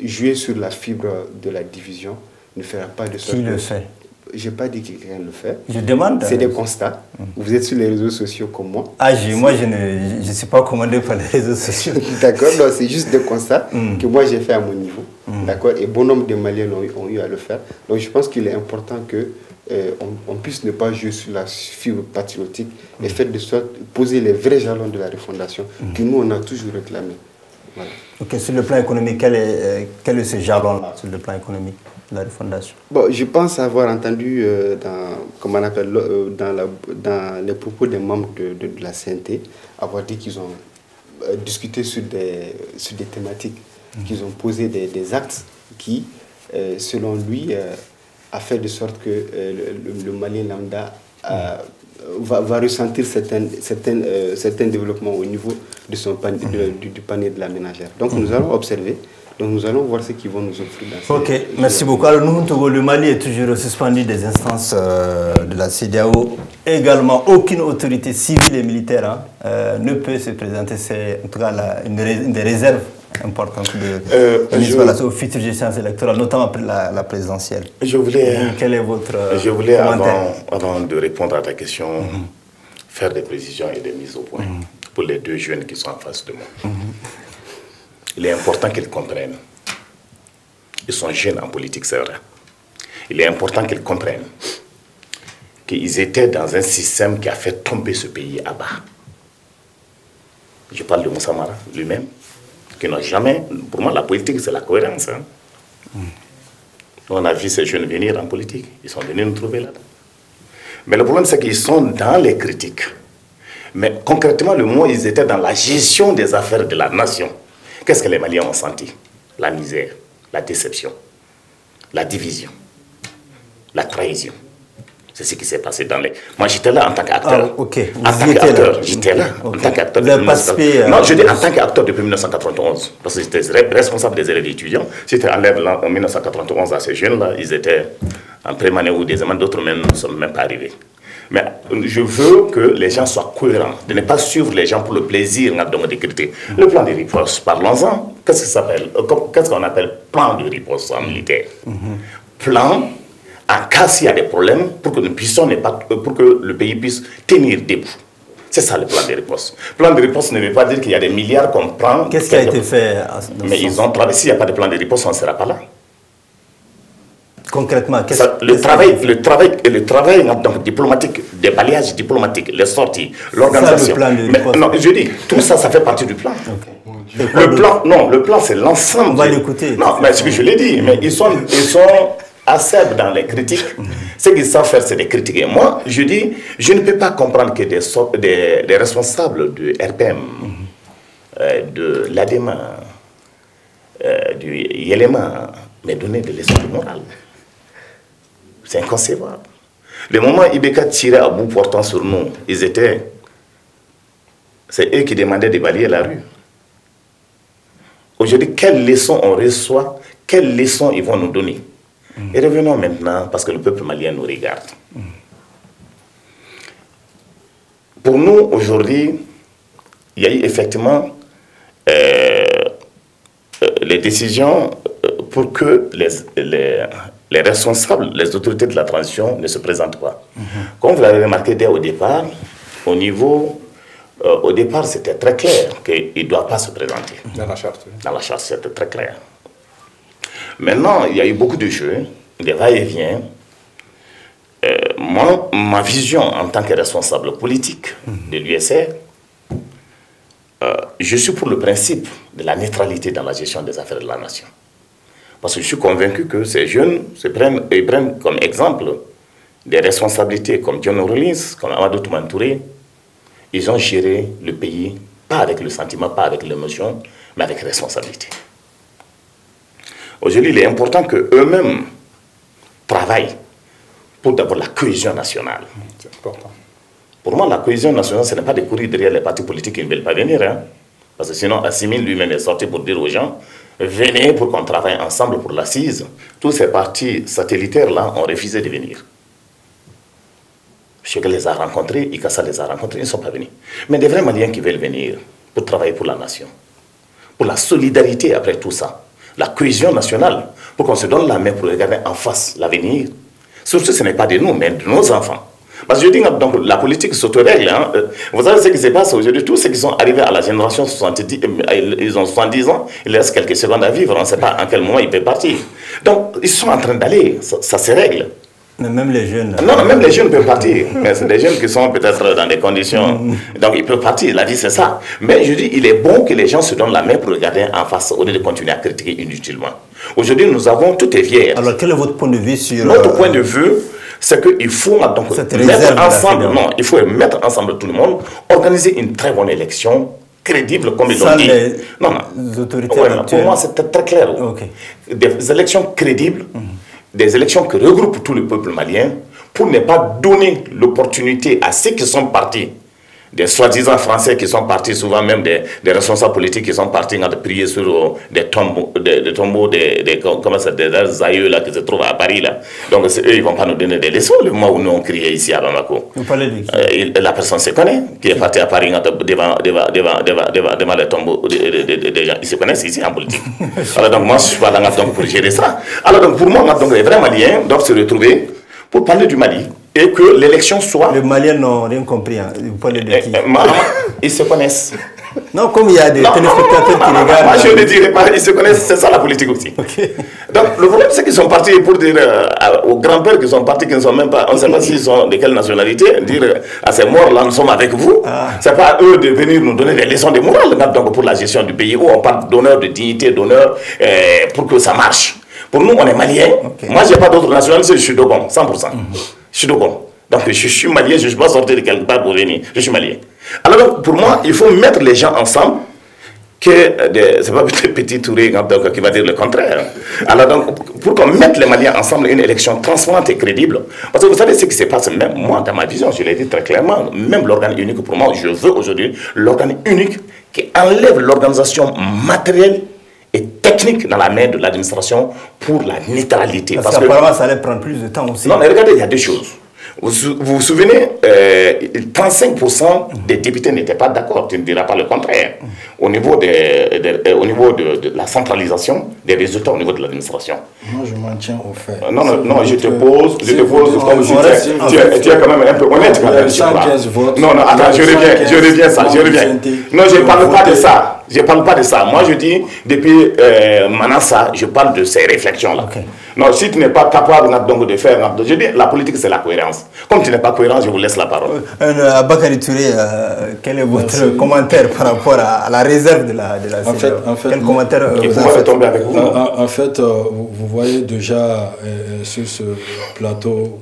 jouer sur la fibre de la division ne fera pas de sorte. Qui le fait? Je n'ai pas dit que quelqu'un le fait. Je demande. C'est des constats. Vous êtes sur les réseaux sociaux comme moi. Moi, je ne suis pas commandé par les réseaux sociaux. D'accord, c'est juste des constats que moi j'ai fait à mon niveau. D'accord, et bon nombre de Maliens ont eu à le faire. Donc, je pense qu'il est important que on puisse ne pas jouer sur la fibre patriotique et faire de sorte poser les vrais jalons de la refondation que nous on a toujours réclamé. Voilà. Ok, sur le plan économique, quel est ce jalon-là sur le plan économique de la refondation? Bon, je pense avoir entendu dans les propos des membres de la CNT avoir dit qu'ils ont discuté sur des thématiques, qu'ils ont posé des actes qui, selon lui, a fait de sorte que le Malien lambda va ressentir certains développements au niveau de du panier de la ménagère. Donc nous allons observer, donc nous allons voir ce qu'ils vont nous offrir. Ok, merci beaucoup. Alors nous, le Mali est toujours suspendu des instances de la CEDEAO. Également, aucune autorité civile et militaire ne peut se présenter. C'est en tout cas une des réserves importante aux futures échéances électorales, notamment après la présidentielle. Quel est votre commentaire? Avant de répondre à ta question, faire des précisions et des mises au point pour les deux jeunes qui sont en face de moi. Il est important qu'ils comprennent. Ils sont jeunes en politique, c'est vrai. Il est important qu'ils comprennent qu'ils étaient dans un système qui a fait tomber ce pays à bas. Je parle de Moussa Mara lui-même, qui n'a jamais... Pour moi, la politique, c'est la cohérence. On a vu ces jeunes venir en politique. Ils sont venus nous trouver là. Mais le problème, c'est qu'ils sont dans les critiques. Mais concrètement, le moment où ils étaient dans la gestion des affaires de la nation, qu'est-ce que les Maliens ont senti? La misère, la déception, la division, la trahison. C'est ce qui s'est passé dans les... Moi, j'étais là en tant qu'acteur. Ok. En tant qu'acteur, j'étais là. En tant qu'acteur. Non, je dis en tant qu'acteur depuis 1991. Parce que j'étais responsable des élèves étudiants. J'étais en 1991 à ces jeunes-là. Ils étaient en prémané ou des amants, d'autres même ne sont même pas arrivés. Mais je veux que les gens soient cohérents, de ne pas suivre les gens pour le plaisir de critiquer. Le plan de riposte, parlons-en. Qu'est-ce qu'on appelle plan de riposte en militaire? Plan en cas s'il y a des problèmes pour que nous puissions pour que le pays puisse tenir debout. C'est ça le plan de riposte. Le plan de riposte ne veut pas dire qu'il y a des milliards qu'on prend. Qu'est-ce qui a été fait? Mais ils ont travaillé. S'il n'y a pas de plan de riposte, on ne sera pas là. Concrètement, le travail diplomatique, des balayages diplomatiques, les sorties, l'organisation. Non, je dis, tout ça, ça fait partie du plan. Okay. Le plan, c'est l'ensemble. On va l'écouter. Non, mais ce que je l'ai dit, mais ils sont acerbes dans les critiques. Ce qu'ils savent faire, c'est des critiques. Et moi, je dis, je ne peux pas comprendre que des responsables du RPM, de l'ADEMA, du YELEMA, m'aient donné des leçons de morale. C'est inconcevable. Le moment où Ibeka tirait à bout portant sur nous, c'est eux qui demandaient de balayer la rue. Aujourd'hui, quelles leçons on reçoit, quelles leçons ils vont nous donner? Et revenons maintenant, parce que le peuple malien nous regarde. Pour nous, aujourd'hui, il y a eu effectivement les décisions pour que les responsables, les autorités de la transition ne se présentent pas. Comme vous l'avez remarqué dès au départ, au départ, c'était très clair qu'ils ne doivent pas se présenter. Dans la charte. Oui. Dans la charte, c'était très clair. Maintenant, il y a eu beaucoup de jeux, des va-et-vient. Moi, ma vision en tant que responsable politique de l'USR, je suis pour le principe de la neutralité dans la gestion des affaires de la nation. Parce que je suis convaincu que ces jeunes ils prennent comme exemple des responsabilités comme John Rawlings, comme Amadou Toumane-Touré. Ils ont géré le pays, pas avec le sentiment, pas avec l'émotion, mais avec responsabilité. Aujourd'hui, il est important qu'eux-mêmes travaillent pour d'abord la cohésion nationale. C'est important. Pour moi, la cohésion nationale, ce n'est pas de courir derrière les partis politiques qui ne veulent pas venir. Hein. Parce que sinon, Assimi lui-même est sorti pour dire aux gens, venez pour qu'on travaille ensemble pour l'assise. Tous ces partis satellitaires-là ont refusé de venir. Chacun les a rencontrés, Ikassa les a rencontrés, ils ne sont pas venus. Mais des vrais Maliens qui veulent venir pour travailler pour la nation, pour la solidarité après tout ça, la cohésion nationale, pour qu'on se donne la main pour regarder en face l'avenir. Surtout, ce n'est pas de nous, mais de nos enfants. Parce que je dis donc la politique s'autorègle. Hein. Vous savez ce qui se passe aujourd'hui, tous ceux qui sont arrivés à la génération 70, ils ont 70 ans, il reste quelques secondes à vivre, on ne sait pas en quel moment ils peuvent partir. Donc, ils sont en train d'aller, ça se règle. Mais même les jeunes... Non, même les jeunes peuvent partir. Mais c'est des jeunes qui sont peut-être dans des conditions... Donc, ils peuvent partir. La vie, c'est ça. Mais je dis, il est bon que les gens se donnent la main pour regarder en face au lieu de continuer à critiquer inutilement. Aujourd'hui, nous avons tout est vierge. Alors, quel est votre point de vue sur... Notre point de vue, c'est qu'il faut donc mettre ensemble... Non, il faut mettre ensemble tout le monde, organiser une très bonne élection, crédible, comme ils l'ont dit. Non, non. Pour moi, c'est très clair. Okay. Des élections crédibles, des élections qui regroupent tout le peuple malien pour ne pas donner l'opportunité à ceux qui sont partis, des soi-disant Français qui sont partis, souvent même des responsables politiques qui sont partis de prier sur des tombeaux, des aïeux là, qui se trouvent à Paris. Là. Donc eux, ils ne vont pas nous donner des leçons le moment où nous on criait ici à Bamako. Vous parlez de qui? La personne se connaît, qui est partie à Paris devant les tombeaux des gens. Ils se connaissent ici en politique. Alors donc moi, je suis pas là pour gérer ça. Alors donc pour moi, donc, les vrais Maliens doivent se retrouver pour parler du Mali. Et que l'élection soit... Les Maliens n'ont rien compris. Hein. Vous parlez de qui? Ils se connaissent. Non, comme il y a des téléspectateurs qui regardent... Moi, je ne dirais pas, ils se connaissent, c'est ça la politique aussi. Okay. Donc, le problème, c'est qu'ils sont partis pour dire aux grands-pères qui sont partis, qui ne sont même pas... On ne sait pas s'ils sont de quelle nationalité, dire à ces morts-là, nous sommes avec vous. Ce n'est pas à eux de venir nous donner des leçons de morale donc, pour la gestion du pays, où on parle d'honneur, de dignité, d'honneur, pour que ça marche. Pour nous, on est Maliens. Okay. Moi, je n'ai pas d'autre nationalité, je suis Dogon, 100%. Je suis Dogon. Donc, je suis malien, je ne suis pas sorti de quelque part pour venir. Je suis malien. Alors, donc, pour moi, il faut mettre les gens ensemble. Ce n'est pas Petit Touré qui va dire le contraire. Alors, donc, pour qu'on mette les Maliens ensemble, une élection transparente et crédible. Parce que vous savez ce qui se passe, même moi, dans ma vision, je l'ai dit très clairement, même l'organe unique, pour moi, je veux aujourd'hui l'organe unique qui enlève l'organisation matérielle et technique dans la main de l'administration pour la neutralité. Parce qu'apparemment, ça allait prendre plus de temps aussi. Non, mais regardez, il y a deux choses. Vous vous souvenez, 35% des députés n'étaient pas d'accord, tu ne diras pas le contraire, au niveau de la centralisation des résultats au niveau de l'administration. Moi, je m'en tiens au fait. Non, je te pose comme si tu es quand même un peu honnête. Quand même, 115 votes. Non, attends, je reviens. Non, je ne parle pas de ça. Je ne parle pas de ça. Moi, je dis, depuis Manassa, je parle de ces réflexions-là. Okay. Non, si tu n'es pas capable donc, de faire... Je dis, la politique, c'est la cohérence. Comme tu n'es pas cohérent, je vous laisse la parole. Bakary Touré, quel est votre commentaire par rapport à la réserve de la CEDEAO? En fait, quel commentaire il faut tomber avec vous. En fait, vous voyez déjà sur ce plateau,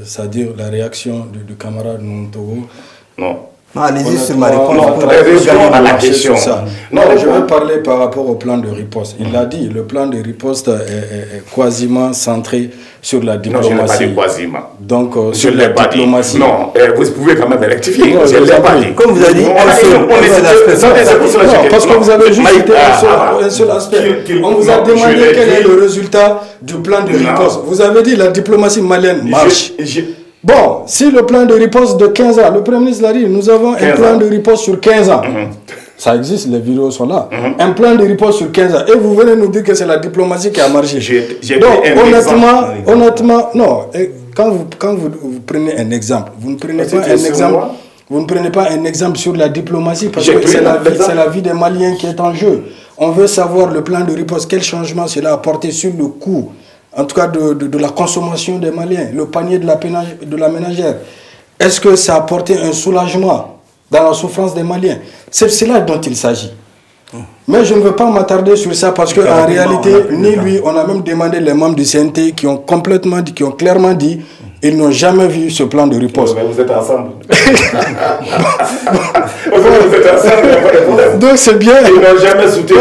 c'est-à-dire la réaction du camarade Nuntogo. Non. Allez-y sur ma réponse. Réponds à la question. Non, je vais parler par rapport au plan de riposte. Il l'a dit, le plan de riposte est quasiment centré sur la diplomatie. Non, je n'ai pas dit quasiment. Donc, sur la diplomatie. Non, vous pouvez quand même rectifier. Non, je ne l'ai pas dit. Comme vous avez dit, parce que vous avez juste cité un seul aspect. On vous a demandé quel est le résultat du plan de riposte. Vous avez dit la diplomatie malienne marche. Bon, si le plan de riposte de 15 ans, le Premier ministre l'a dit, nous avons un plan de riposte sur 15 ans. Ça existe, les vidéos sont là. Un plan de riposte sur 15 ans. Et vous venez nous dire que c'est la diplomatie qui a marché. Donc, honnêtement, non. Quand vous prenez un exemple, vous ne prenez pas un exemple. Vous ne prenez pas un exemple sur la diplomatie parce que c'est la vie des Maliens qui est en jeu. On veut savoir le plan de riposte, quel changement cela a apporté sur le coût, en tout cas de la consommation des Maliens, le panier de la ménagère. Est-ce que ça a apporté un soulagement dans la souffrance des Maliens? C'est cela dont il s'agit. Mais je ne veux pas m'attarder sur ça parce qu'en réalité, ni lui, on a même demandé les membres du CNT qui ont clairement dit ils n'ont jamais vu ce plan de riposte. Mais vous êtes ensemble. Donc c'est bien. Ils n'ont jamais soutenu.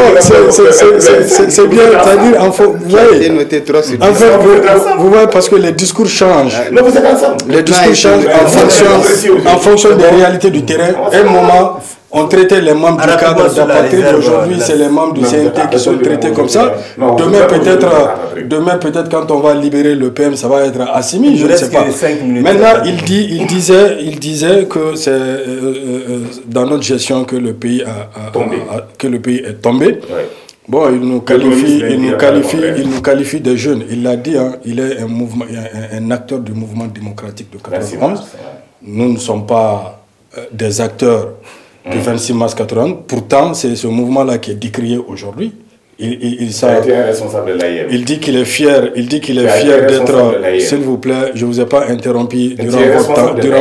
C'est bien. C'est-à-dire, en fait, vous voyez, parce que les discours changent. Mais vous êtes ensemble. Les discours changent en fonction des réalités du terrain. À un moment, on traitait les membres du cadre d'apatride. Aujourd'hui, c'est les membres du CNT qui sont traités comme ça. Demain, peut-être, quand on va libérer le PM, ça va être Assimi, je ne sais pas. Maintenant, il disait que c'est dans notre gestion que le pays est tombé. Bon, il nous qualifie de jeunes. Il l'a dit, hein, il est un acteur du mouvement démocratique de 91. Nous ne sommes pas des acteurs du 26 mars 80. Pourtant, c'est ce mouvement-là qui est décrié aujourd'hui. Il dit qu'il est fier, d'être. S'il vous plaît, je ne vous ai pas interrompu durant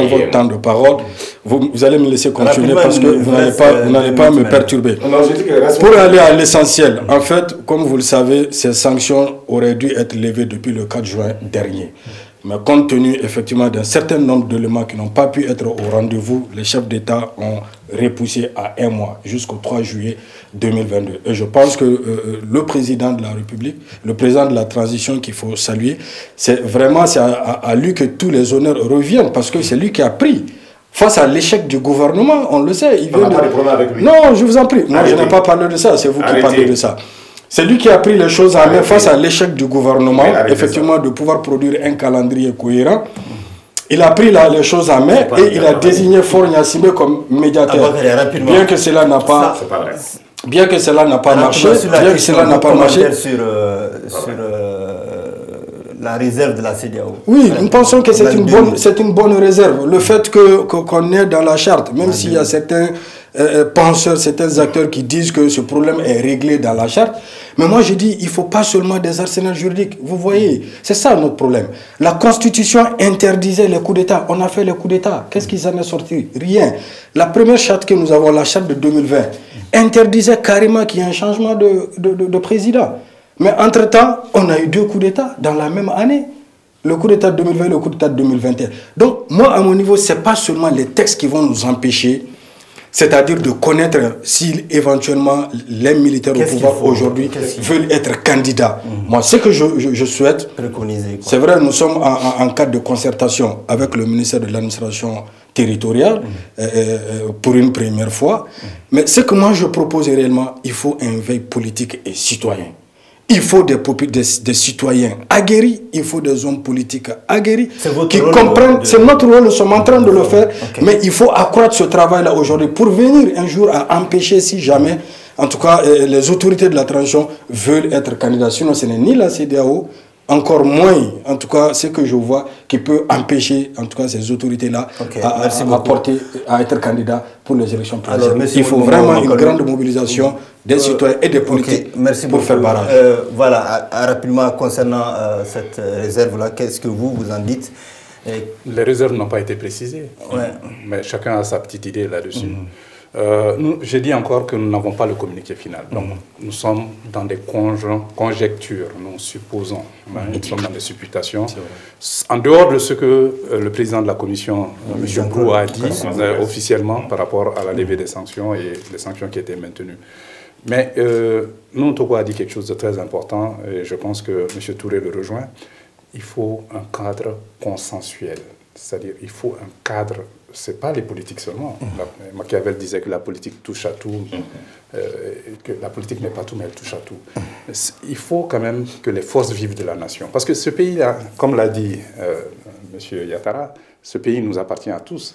votre temps de parole. Vous allez me laisser continuer parce que vous n'allez pas me perturber. Pour aller à l'essentiel, en fait, comme vous le savez, ces sanctions auraient dû être levées depuis le 4 juin dernier. Mais compte tenu effectivement d'un certain nombre d'éléments qui n'ont pas pu être au rendez-vous, les chefs d'État ont repoussé à 1 mois, jusqu'au 3 juillet 2022. Et je pense que le président de la République, le président de la transition qu'il faut saluer, c'est à lui que tous les honneurs reviennent, parce que c'est lui qui a pris. Face à l'échec du gouvernement, on le sait. On n'a pas de problème avec lui. Non, je vous en prie. Moi, je n'ai pas parlé de ça, c'est vous qui parlez de ça. C'est lui qui a pris les choses en main face à l'échec du gouvernement, effectivement, de pouvoir produire un calendrier cohérent. Il a pris les choses en main et il a désigné Faure Gnassingbé comme médiateur. Bien que cela n'a pas... Bien que cela n'a pas marché, sur la réserve de la CEDEAO. Oui, nous pensons que c'est une bonne réserve. Le fait qu'on est dans la charte, même s'il y a certains penseurs, certains acteurs qui disent que ce problème est réglé dans la charte, mais moi je dis il ne faut pas seulement des arsenals juridiques. Vous voyez, c'est ça notre problème. La Constitution interdisait les coups d'État. On a fait les coups d'État. Qu'est-ce qui s'en est sorti? Rien. La première charte que nous avons, la charte de 2020, interdisait carrément qu'il y ait un changement de président. Mais entre-temps, on a eu 2 coups d'État dans la même année. Le coup d'État de 2020 et le coup d'État de 2021. Donc, moi, à mon niveau, ce n'est pas seulement les textes qui vont nous empêcher, c'est-à-dire de connaître si éventuellement les militaires au pouvoir aujourd'hui veulent être candidats. Moi, ce que je souhaite, c'est vrai, nous sommes en cadre de concertation avec le ministère de l'administration territoriale pour une première fois. Mais ce que moi je propose réellement, il faut un veille politique et citoyen. Il faut des citoyens aguerris, il faut des hommes politiques aguerris qui comprennent, c'est notre rôle, nous sommes en train de le faire, mais il faut accroître ce travail-là aujourd'hui pour venir un jour à empêcher, si jamais, en tout cas, les autorités de la transition veulent être candidats. Sinon, ce n'est ni la CEDEAO, encore moins, en tout cas, ce que je vois qui peut empêcher, en tout cas, ces autorités-là à être candidats pour les élections présidentielles. Il faut vraiment une grande mobilisation des citoyens et des politiques pour faire barrage. Voilà, rapidement, concernant cette réserve-là, qu'est-ce que vous en dites? Les réserves n'ont pas été précisées, mais chacun a sa petite idée là-dessus. J'ai dit encore que nous n'avons pas le communiqué final. Donc, nous sommes dans des conjectures, nous supposons. Nous sommes dans des supputations. En dehors de ce que le président de la commission, M. Brou, a dit officiellement par rapport à la levée des sanctions et les sanctions qui étaient maintenues. Mais Nuhun Togo a dit quelque chose de très important, et je pense que M. Touré le rejoint. Il faut un cadre consensuel. C'est-à-dire il faut un cadre, ce n'est pas les politiques seulement. Machiavel disait que la politique touche à tout, que la politique n'est pas tout, mais elle touche à tout. Il faut quand même que les forces vives de la nation. Parce que ce pays-là, comme l'a dit M. Yattara, ce pays nous appartient à tous.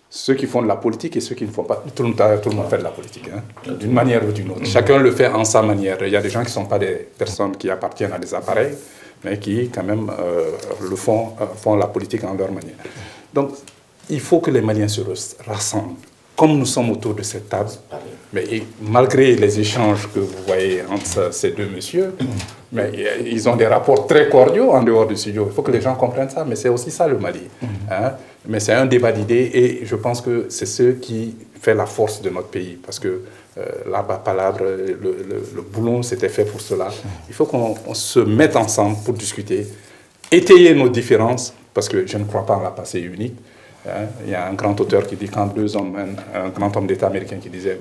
Ceux qui font de la politique et ceux qui ne font pas. Tout le monde fait de la politique, hein, d'une manière ou d'une autre. Chacun le fait en sa manière. Il y a des gens qui ne sont pas des personnes qui appartiennent à des appareils, mais qui, quand même, font la politique en leur manière. Donc, il faut que les Maliens se rassemblent. Comme nous sommes autour de cette table, mais malgré les échanges que vous voyez entre ces deux messieurs, mais ils ont des rapports très cordiaux en dehors du studio. Il faut que les gens comprennent ça, mais c'est aussi ça le Mali. Hein? Mais c'est un débat d'idées et je pense que c'est ce qui fait la force de notre pays. Parce que la palabre, le boulon, c'était fait pour cela. Il faut qu'on se mette ensemble pour discuter, étayer nos différences, parce que je ne crois pas en la pensée unique. Il y a un grand auteur qui dit, quand deux hommes, un grand homme d'État américain qui disait,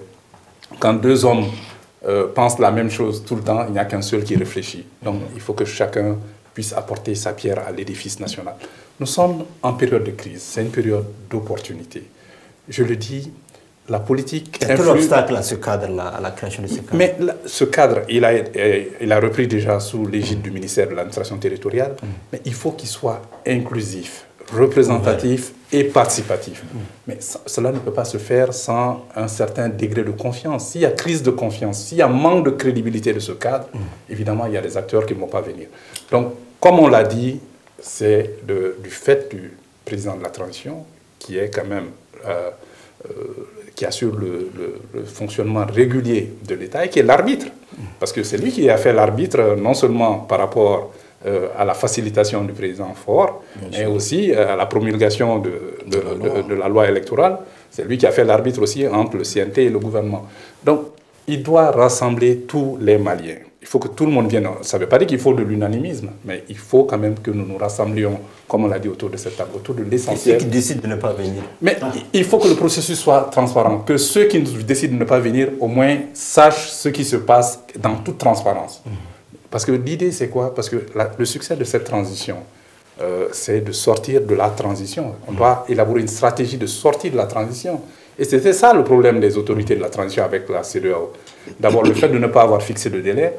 quand deux hommes pensent la même chose tout le temps, il n'y a qu'un seul qui réfléchit. Donc il faut que chacun puisse apporter sa pierre à l'édifice national. Nous sommes en période de crise, c'est une période d'opportunité. Je le dis, la politique... Il y a quel obstacle à ce cadre-là, à la création de ce cadre? Mais ce cadre, il a repris déjà sous l'égide du ministère de l'administration territoriale, mais il faut qu'il soit inclusif, représentatif et participatif. Mais cela ne peut pas se faire sans un certain degré de confiance. S'il y a crise de confiance, s'il y a manque de crédibilité de ce cadre, évidemment, il y a des acteurs qui ne vont pas venir. Donc, comme on l'a dit, c'est du fait du président de la transition qui est quand même... qui assure le fonctionnement régulier de l'État et qui est l'arbitre. Parce que c'est lui qui a fait l'arbitre non seulement par rapport à la facilitation du président Faure, mais aussi à la promulgation de la loi électorale. C'est lui qui a fait l'arbitre aussi entre le CNT et le gouvernement. Donc, il doit rassembler tous les Maliens. Il faut que tout le monde vienne. Ça ne veut pas dire qu'il faut de l'unanimisme, mais il faut quand même que nous nous rassemblions, comme on l'a dit, autour de cette table, autour de l'essentiel. Et ceux qui décident de ne pas venir. Mais il faut que le processus soit transparent, que ceux qui décident de ne pas venir, au moins, sachent ce qui se passe dans toute transparence. Parce que l'idée, c'est quoi? Parce que le succès de cette transition, c'est de sortir de la transition. On doit élaborer une stratégie de sortie de la transition. Et c'était ça le problème des autorités de la transition avec la CEDEAO. D'abord, le fait de ne pas avoir fixé de délai,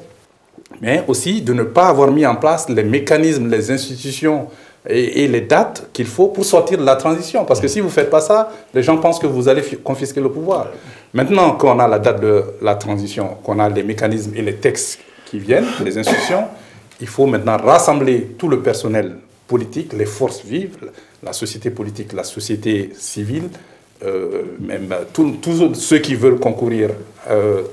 mais aussi de ne pas avoir mis en place les mécanismes, les institutions et les dates qu'il faut pour sortir de la transition. Parce que si vous ne faites pas ça, les gens pensent que vous allez confisquer le pouvoir. Maintenant qu'on a la date de la transition, qu'on a les mécanismes et les textes qui viennent, les institutions, il faut maintenant rassembler tout le personnel politique, les forces vives, la société politique, la société civile, même tous ceux qui veulent concourir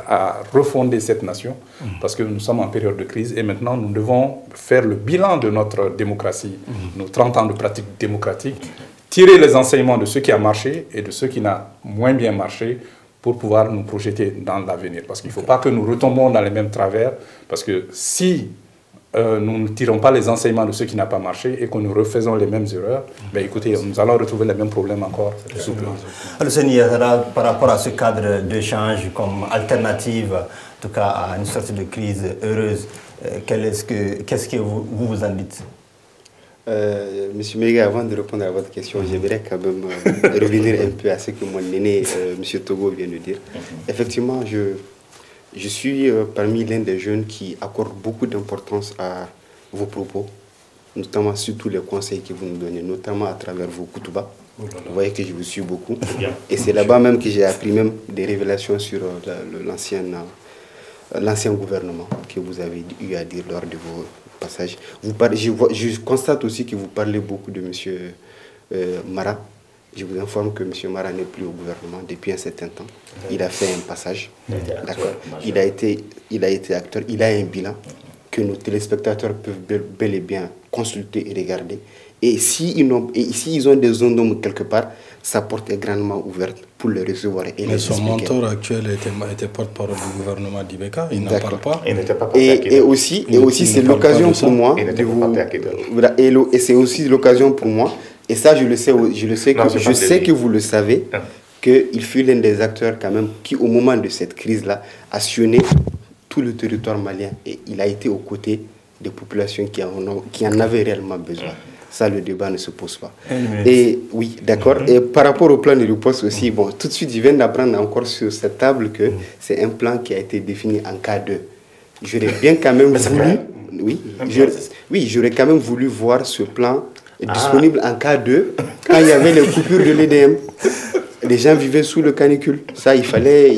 à refonder cette nation, parce que nous sommes en période de crise et maintenant nous devons faire le bilan de notre démocratie, nos 30 ans de pratique démocratique, tirer les enseignements de ce qui a marché et de ce qui n'a moins bien marché pour pouvoir nous projeter dans l'avenir. Parce qu'il ne faut pas que nous retombons dans les mêmes travers, parce que si nous ne tirons pas les enseignements de ce qui n'a pas marché et que nous refaisons les mêmes erreurs, ben écoutez, nous allons retrouver les mêmes problèmes encore. Alors, Seigneur Yattara, par rapport à ce cadre d'échange comme alternative, en tout cas à une sorte de crise heureuse, qu'est-ce que vous en dites? Monsieur Méga, avant de répondre à votre question, j'aimerais quand même revenir un peu à ce que mon aîné, Monsieur Togo, vient de dire. Effectivement, je suis parmi l'un des jeunes qui accorde beaucoup d'importance à vos propos, notamment sur tous les conseils que vous nous donnez, notamment à travers vos koutouba. Vous voyez que je vous suis beaucoup. Et c'est là-bas même que j'ai appris même des révélations sur l'ancien gouvernement que vous avez eu à dire lors de vos passages. Je constate aussi que vous parlez beaucoup de M. Mara. Je vous informe que M. Mara n'est plus au gouvernement depuis un certain temps. Il a fait un passage. D'accord. Il a été acteur. Il a un bilan que nos téléspectateurs peuvent bel et bien consulter et regarder. Et s'ils ont des zones d'ombre quelque part, sa porte est grandement ouverte pour les recevoir. Mais son mentor actuel était porte-parole du gouvernement d'Ibeka, il n'en parle pas. Il n'était pas et aussi c'est l'occasion pour moi de vous... Et c'est aussi l'occasion pour moi, et ça je sais que vous le savez, qu'il fut l'un des acteurs quand même qui, au moment de cette crise-là, a sillonné tout le territoire malien. Et il a été aux côtés des populations qui en avaient réellement besoin. Ça, le débat ne se pose pas. Et oui, d'accord. Et par rapport au plan de riposte aussi, bon, tout de suite, je viens d'apprendre encore sur cette table que c'est un plan qui a été défini en cas de. J'aurais bien quand même voulu... j'aurais quand même voulu voir ce plan disponible en cas de, quand il y avait les coupures de l'EDM. Les gens vivaient sous le canicule. Ça, il fallait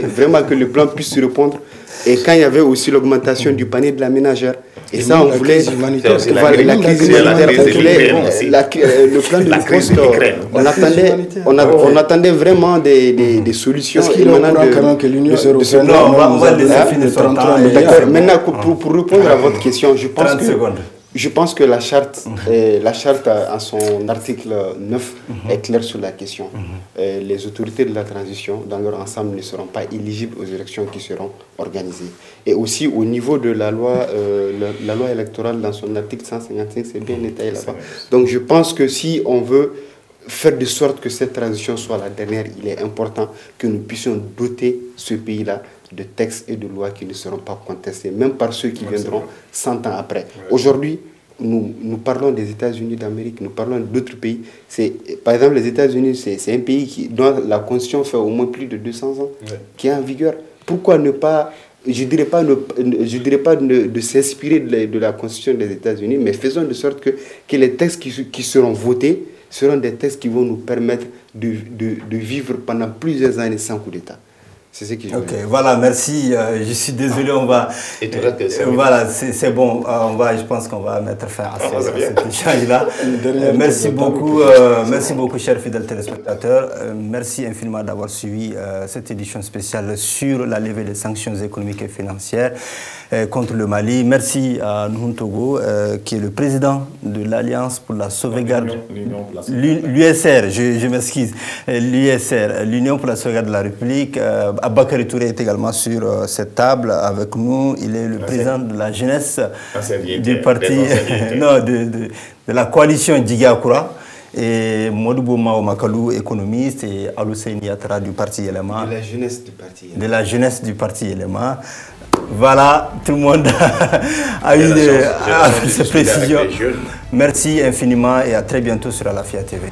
vraiment que le plan puisse répondre. Et quand il y avait aussi l'augmentation du panier de la ménagère. Et ça, on voulait... La crise humanitaire, le plan de riposte, on attendait vraiment des solutions. Est-ce qu'il est au courant que l'Union européenne... On va laisser finir son temps. D'accord. Maintenant, pour répondre à votre question, je pense que la charte en son article 9 est claire sur la question. Les autorités de la transition, dans leur ensemble, ne seront pas éligibles aux élections qui seront organisées. Et aussi, au niveau de la loi électorale, dans son article 155, c'est bien détaillé là-bas. Donc, je pense que si on veut faire de sorte que cette transition soit la dernière, il est important que nous puissions doter ce pays-là de textes et de lois qui ne seront pas contestés, même par ceux qui viendront 100 ans après. Aujourd'hui, nous parlons des États-Unis d'Amérique, nous parlons d'autres pays. Par exemple, les États-Unis, c'est un pays dont la Constitution fait au moins plus de 200 ans, qui est en vigueur. Pourquoi ne pas, je dirais pas de s'inspirer de la Constitution des États-Unis, mais faisons de sorte que les textes qui seront votés seront des textes qui vont nous permettre de vivre pendant plusieurs années sans coup d'État. C'est ce que je veux dire. Voilà, merci. Je suis désolé, on va... Voilà, c'est bon. Je pense qu'on va mettre fin à cet échange-là. Merci beaucoup, chers fidèles téléspectateurs. Merci infiniment d'avoir suivi cette édition spéciale sur la levée des sanctions économiques et financières contre le Mali. Merci à Nuhun Togo, qui est le président de l'Alliance pour la sauvegarde... L'USR, je m'excuse. L'USR, l'Union pour la sauvegarde de la République. Bakary Touré est également sur cette table avec nous. Il est le président de la jeunesse du parti, de la coalition Djigakura. Et Modoubo Mao Makalou, économiste, et Alousseni Yatra du parti Elema. De la jeunesse du parti Elema. De la jeunesse du parti Elema. Voilà, tout le monde a eu ces précisions. Merci infiniment et à très bientôt sur Alafia TV.